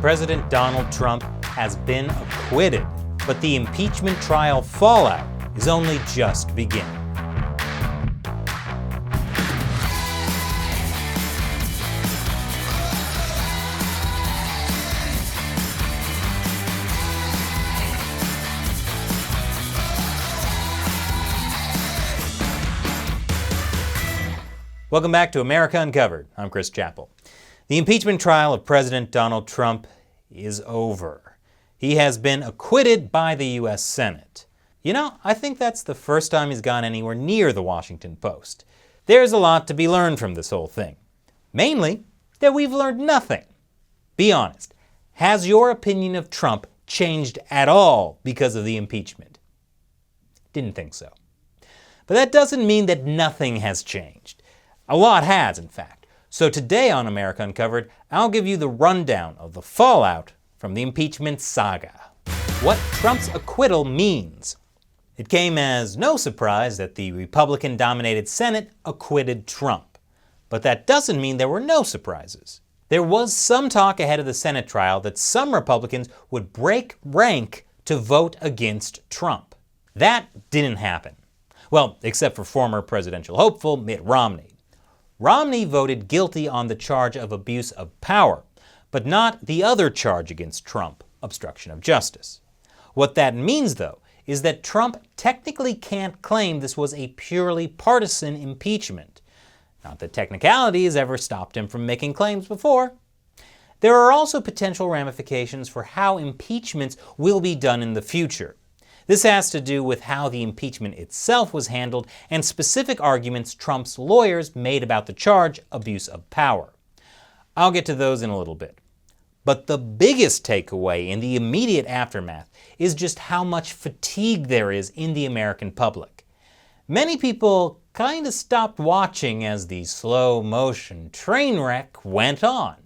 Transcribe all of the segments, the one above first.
President Donald Trump has been acquitted, but the impeachment trial fallout is only just beginning. Welcome back to America Uncovered. I'm Chris Chappell. The impeachment trial of President Donald Trump is over. He has been acquitted by the U.S. Senate. You know, I think that's the first time he's gone anywhere near the Washington Post. There's a lot to be learned from this whole thing. Mainly, that we've learned nothing. Be honest, has your opinion of Trump changed at all because of the impeachment? Didn't think so. But that doesn't mean that nothing has changed. A lot has, in fact. So today on America Uncovered, I'll give you the rundown of the fallout from the impeachment saga. What Trump's acquittal means. It came as no surprise that the Republican-dominated Senate acquitted Trump. But that doesn't mean there were no surprises. There was some talk ahead of the Senate trial that some Republicans would break rank to vote against Trump. That didn't happen. Well, except for former presidential hopeful Mitt Romney. Romney voted guilty on the charge of abuse of power, but not the other charge against Trump, obstruction of justice. What that means, though, is that Trump technically can't claim this was a purely partisan impeachment. Not that technicality has ever stopped him from making claims before. There are also potential ramifications for how impeachments will be done in the future. This has to do with how the impeachment itself was handled and specific arguments Trump's lawyers made about the charge, abuse of power. I'll get to those in a little bit. But the biggest takeaway in the immediate aftermath is just how much fatigue there is in the American public. Many people kind of stopped watching as the slow-motion train wreck went on,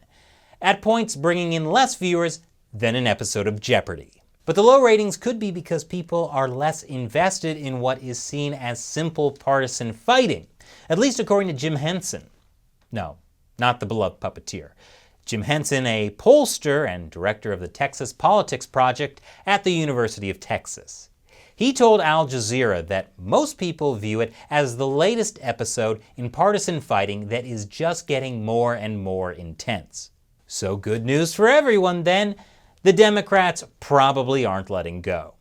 at points bringing in less viewers than an episode of Jeopardy! But the low ratings could be because people are less invested in what is seen as simple partisan fighting, at least according to Jim Henson. No, not the beloved puppeteer. Jim Henson, a pollster and director of the Texas Politics Project at the University of Texas. He told Al Jazeera that most people view it as the latest episode in partisan fighting that is just getting more and more intense. So good news for everyone then. The Democrats probably aren't letting go.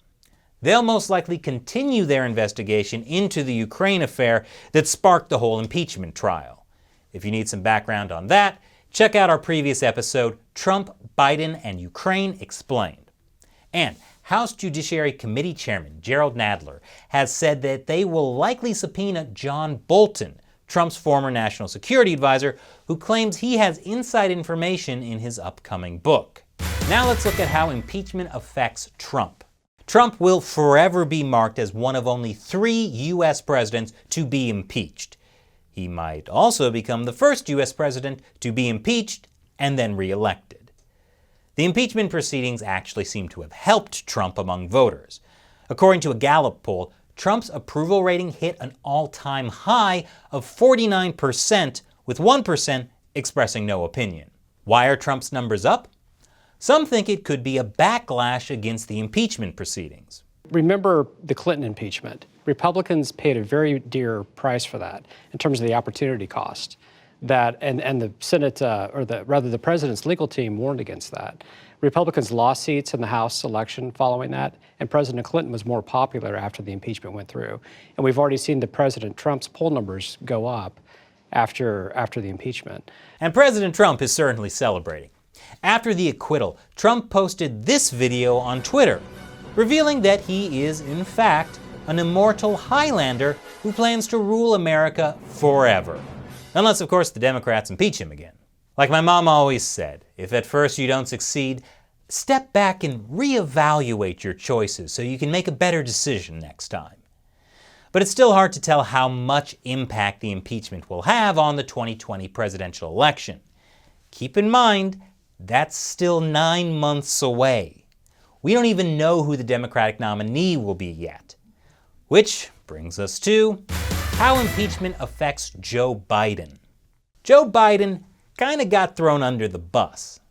They'll most likely continue their investigation into the Ukraine affair that sparked the whole impeachment trial. If you need some background on that, check out our previous episode, Trump, Biden, and Ukraine Explained. And House Judiciary Committee Chairman Gerald Nadler has said that they will likely subpoena John Bolton, Trump's former national security advisor, who claims he has inside information in his upcoming book. Now let's look at how impeachment affects Trump. Trump will forever be marked as one of only 3 U.S. presidents to be impeached. He might also become the first U.S. president to be impeached and then re-elected. The impeachment proceedings actually seem to have helped Trump among voters. According to a Gallup poll, Trump's approval rating hit an all-time high of 49%, with 1% expressing no opinion. Why are Trump's numbers up? Some think it could be a backlash against the impeachment proceedings. Remember the Clinton impeachment. Republicans paid a very dear price for that in terms of the opportunity cost. That and the Senate, the president's legal team warned against that. Republicans lost seats in the House election following that, and President Clinton was more popular after the impeachment went through. And we've already seen President Trump's poll numbers go up after the impeachment. And President Trump is certainly celebrating. After the acquittal, Trump posted this video on Twitter, revealing that he is, in fact, an immortal Highlander who plans to rule America forever. Unless, of course, the Democrats impeach him again. Like my mom always said, if at first you don't succeed, step back and reevaluate your choices so you can make a better decision next time. But it's still hard to tell how much impact the impeachment will have on the 2020 presidential election. Keep in mind, that's still 9 months away. We don't even know who the Democratic nominee will be yet. Which brings us to how impeachment affects Joe Biden. Joe Biden kind of got thrown under the bus.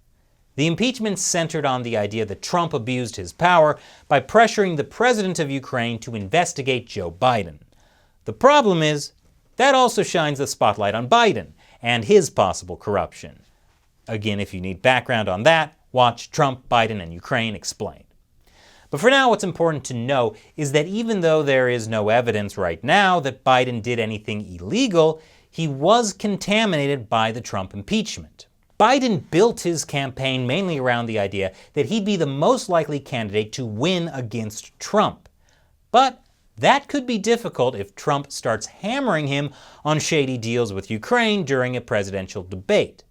The impeachment centered on the idea that Trump abused his power by pressuring the president of Ukraine to investigate Joe Biden. The problem is, that also shines the spotlight on Biden and his possible corruption. Again, if you need background on that, watch Trump, Biden, and Ukraine Explained. But for now, what's important to know is that even though there is no evidence right now that Biden did anything illegal, he was contaminated by the Trump impeachment. Biden built his campaign mainly around the idea that he'd be the most likely candidate to win against Trump. But that could be difficult if Trump starts hammering him on shady deals with Ukraine during a presidential debate.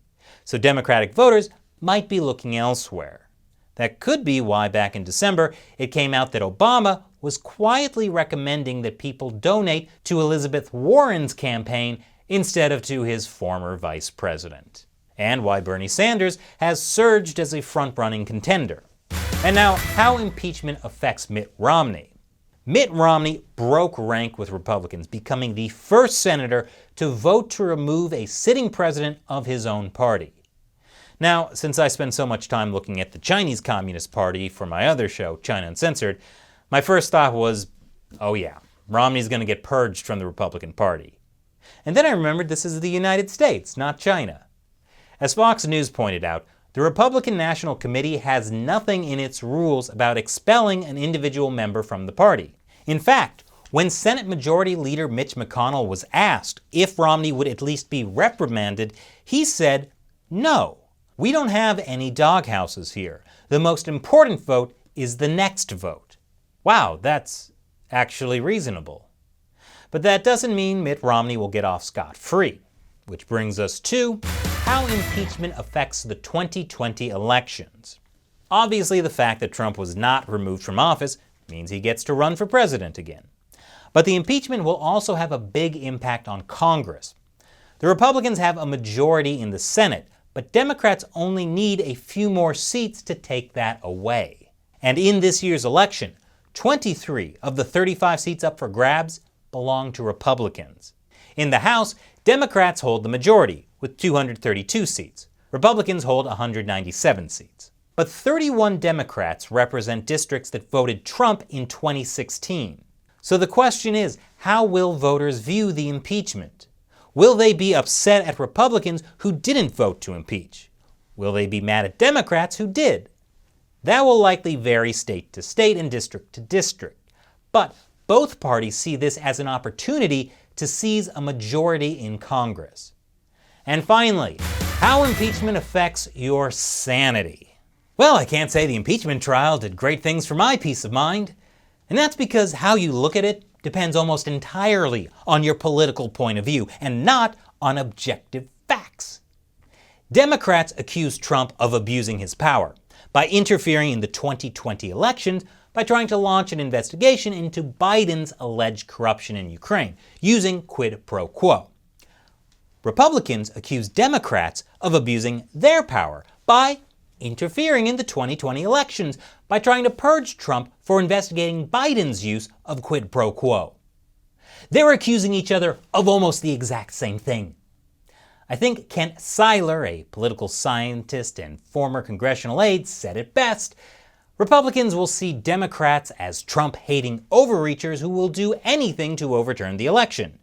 So Democratic voters might be looking elsewhere. That could be why back in December it came out that Obama was quietly recommending that people donate to Elizabeth Warren's campaign instead of to his former vice president. And why Bernie Sanders has surged as a front-running contender. And now, how impeachment affects Mitt Romney. Mitt Romney broke rank with Republicans, becoming the first senator to vote to remove a sitting president of his own party. Now, since I spend so much time looking at the Chinese Communist Party for my other show, China Uncensored, my first thought was, oh yeah, Romney's going to get purged from the Republican Party. And then I remembered this is the United States, not China. As Fox News pointed out, the Republican National Committee has nothing in its rules about expelling an individual member from the party. In fact, when Senate Majority Leader Mitch McConnell was asked if Romney would at least be reprimanded, he said, "No, we don't have any doghouses here. The most important vote is the next vote." Wow, that's actually reasonable. But that doesn't mean Mitt Romney will get off scot-free. Which brings us to how impeachment affects the 2020 elections. Obviously, the fact that Trump was not removed from office means he gets to run for president again. But the impeachment will also have a big impact on Congress. The Republicans have a majority in the Senate, but Democrats only need a few more seats to take that away. And in this year's election, 23 of the 35 seats up for grabs belong to Republicans. In the House, Democrats hold the majority, with 232 seats. Republicans hold 197 seats. But 31 Democrats represent districts that voted Trump in 2016. So the question is, how will voters view the impeachment? Will they be upset at Republicans who didn't vote to impeach? Will they be mad at Democrats who did? That will likely vary state to state and district to district. But both parties see this as an opportunity to seize a majority in Congress. And finally, how impeachment affects your sanity. Well, I can't say the impeachment trial did great things for my peace of mind. And that's because how you look at it depends almost entirely on your political point of view and not on objective facts. Democrats accused Trump of abusing his power by interfering in the 2020 elections by trying to launch an investigation into Biden's alleged corruption in Ukraine using quid pro quo. Republicans accused Democrats of abusing their power by interfering in the 2020 elections by trying to purge Trump for investigating Biden's use of quid pro quo. They were accusing each other of almost the exact same thing. I think Kent Seiler, a political scientist and former congressional aide, said it best. Republicans will see Democrats as Trump-hating overreachers who will do anything to overturn the election.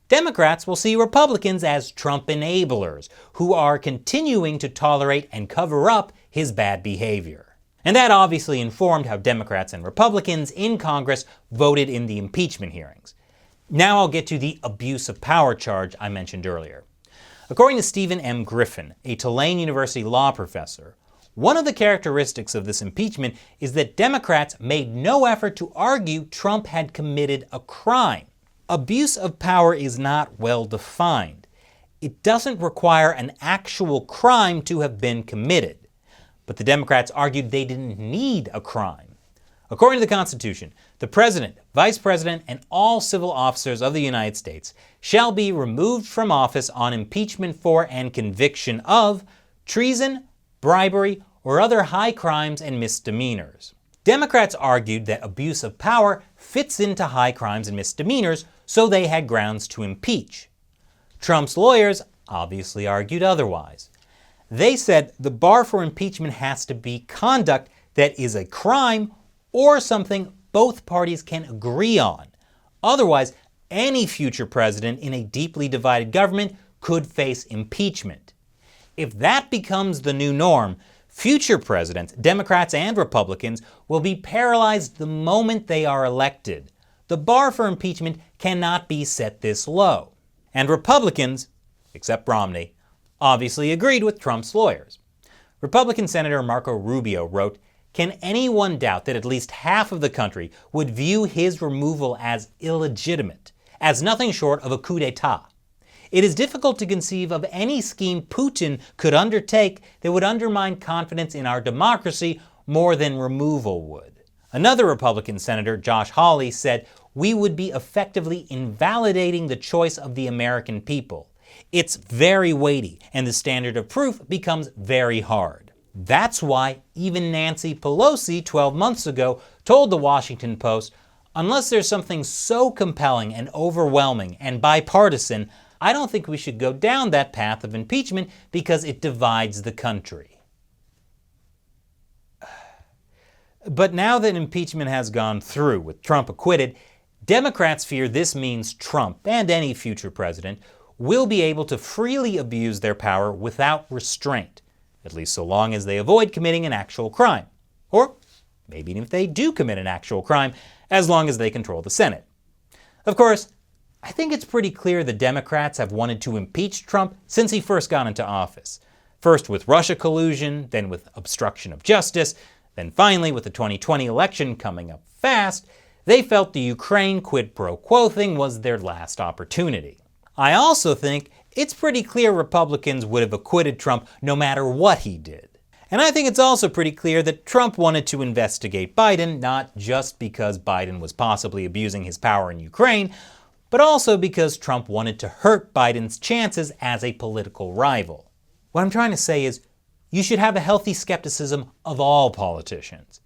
Democrats will see Republicans as Trump enablers who are continuing to tolerate and cover up his bad behavior. And that obviously informed how Democrats and Republicans in Congress voted in the impeachment hearings. Now I'll get to the abuse of power charge I mentioned earlier. According to Stephen M. Griffin, a Tulane University law professor, one of the characteristics of this impeachment is that Democrats made no effort to argue Trump had committed a crime. Abuse of power is not well defined. It doesn't require an actual crime to have been committed. But the Democrats argued they didn't need a crime. According to the Constitution, the President, Vice President, and all civil officers of the United States shall be removed from office on impeachment for and conviction of treason, bribery, or other high crimes and misdemeanors. Democrats argued that abuse of power fits into high crimes and misdemeanors, so they had grounds to impeach. Trump's lawyers obviously argued otherwise. They said the bar for impeachment has to be conduct that is a crime or something both parties can agree on. Otherwise, any future president in a deeply divided government could face impeachment. If that becomes the new norm, future presidents, Democrats and Republicans, will be paralyzed the moment they are elected. The bar for impeachment cannot be set this low. And Republicans, except Romney, obviously agreed with Trump's lawyers. Republican Senator Marco Rubio wrote, "Can anyone doubt that at least half of the country would view his removal as illegitimate, as nothing short of a coup d'etat? It is difficult to conceive of any scheme Putin could undertake that would undermine confidence in our democracy more than removal would." Another Republican Senator, Josh Hawley, said, "We would be effectively invalidating the choice of the American people. It's very weighty, and the standard of proof becomes very hard." That's why even Nancy Pelosi 12 months ago told the Washington Post, "Unless there's something so compelling and overwhelming and bipartisan, I don't think we should go down that path of impeachment because it divides the country." But now that impeachment has gone through with Trump acquitted, Democrats fear this means Trump and any future president will be able to freely abuse their power without restraint, at least so long as they avoid committing an actual crime. Or maybe even if they do commit an actual crime, as long as they control the Senate. Of course, I think it's pretty clear the Democrats have wanted to impeach Trump since he first got into office. First with Russia collusion, then with obstruction of justice, then finally with the 2020 election coming up fast, they felt the Ukraine quid pro quo thing was their last opportunity. I also think it's pretty clear Republicans would have acquitted Trump no matter what he did. And I think it's also pretty clear that Trump wanted to investigate Biden, not just because Biden was possibly abusing his power in Ukraine, but also because Trump wanted to hurt Biden's chances as a political rival. What I'm trying to say is, you should have a healthy skepticism of all politicians.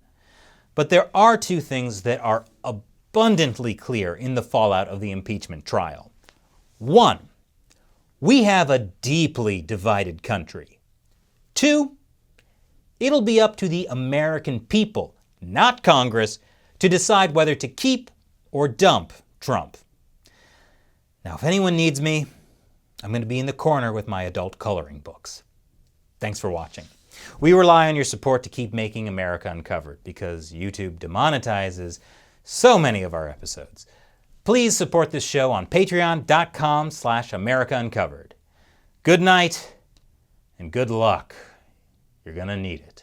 But there are two things that are abundantly clear in the fallout of the impeachment trial. One, we have a deeply divided country. Two, it'll be up to the American people, not Congress, to decide whether to keep or dump Trump. Now, if anyone needs me, I'm going to be in the corner with my adult coloring books. Thanks for watching. We rely on your support to keep making America Uncovered because YouTube demonetizes so many of our episodes. Please support this show on patreon.com/AmericaUncovered. Good night and good luck. You're going to need it.